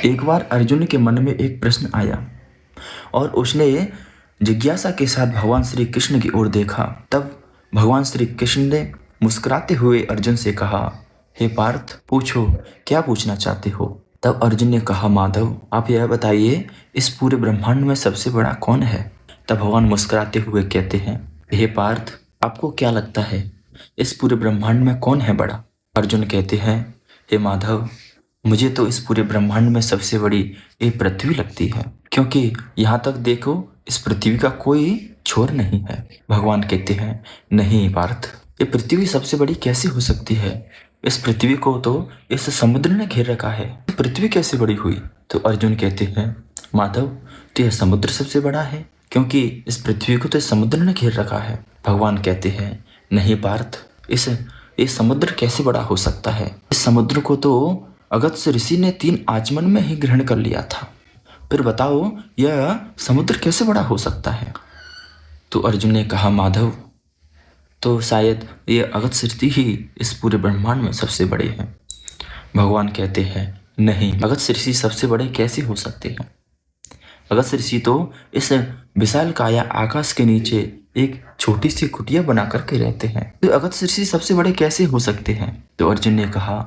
एक बार अर्जुन के मन में एक प्रश्न आया और उसने जिज्ञासा के साथ भगवान श्री कृष्ण की ओर देखा। तब भगवान श्री कृष्ण ने मुस्कुराते हुए अर्जुन से कहा, हे पार्थ, पूछो, क्या पूछना चाहते हो। तब अर्जुन ने कहा, माधव, आप यह बताइए, इस पूरे ब्रह्मांड में सबसे बड़ा कौन है। तब भगवान मुस्कुराते हुए कहते हैं, हे पार्थ, आपको क्या लगता है, इस पूरे ब्रह्मांड में कौन है बड़ा। अर्जुन कहते हैं, हे माधव, मुझे तो इस पूरे ब्रह्मांड में सबसे बड़ी ये पृथ्वी लगती है, क्योंकि यहाँ तक देखो, इस पृथ्वी का कोई छोर नहीं है। भगवान कहते हैं, नहीं पार्थ, ये पृथ्वी सबसे बड़ी कैसे हो सकती है। इस पृथ्वी को तो इस समुद्र ने घेर रखा है, पृथ्वी कैसे बड़ी हुई। तो अर्जुन कहते हैं, माधव, तो यह समुद्र सबसे बड़ा है, क्योंकि इस पृथ्वी को तो इस समुद्र ने घेर रखा है। भगवान कहते हैं, नहीं पार्थ, इस समुद्र कैसे बड़ा हो सकता है। इस समुद्र को तो अगस्त्य ऋषि ने 3 आचमन में ही ग्रहण कर लिया था। फिर बताओ, यह समुद्र कैसे बड़ा हो सकता है। तो अर्जुन ने कहा, माधव, तो शायद ये अगस्त्य ऋषि ही इस पूरे ब्रह्मांड में सबसे बड़े हैं। भगवान कहते हैं, नहीं, अगस्त्य ऋषि सबसे बड़े कैसे हो सकते हैं। अगस्त्य ऋषि तो इस विशाल काया आकाश के नीचे एक छोटी सी कुटिया बना करके रहते हैं, तो अगस्त्य ऋषि सबसे बड़े कैसे हो सकते हैं। तो अर्जुन ने कहा,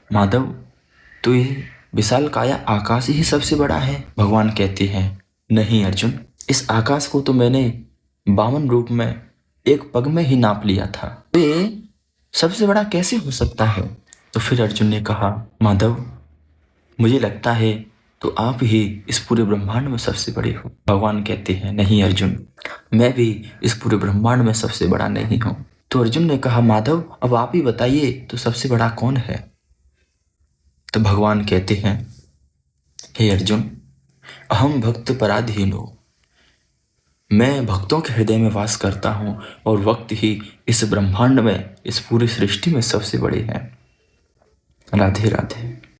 माधव, तो ये विशाल काया आकाश ही सबसे बड़ा है। भगवान कहते हैं, नहीं अर्जुन, इस आकाश को तो मैंने 52 रूप में एक पग में ही नाप लिया था, तो ये सबसे बड़ा कैसे हो सकता है। तो फिर अर्जुन ने कहा, माधव, मुझे लगता है तो आप ही इस पूरे ब्रह्मांड में सबसे बड़े हो। भगवान कहते हैं, नहीं अर्जुन, मैं भी इस पूरे ब्रह्मांड में सबसे बड़ा नहीं हूँ। तो अर्जुन ने कहा, माधव, अब आप ही बताइए, तो सबसे बड़ा कौन है। तो भगवान कहते हैं, हे अर्जुन, अहम भक्त पराधीनो, मैं भक्तों के हृदय में वास करता हूँ और भक्त ही इस ब्रह्मांड में, इस पूरी सृष्टि में सबसे बड़े हैं। राधे राधे।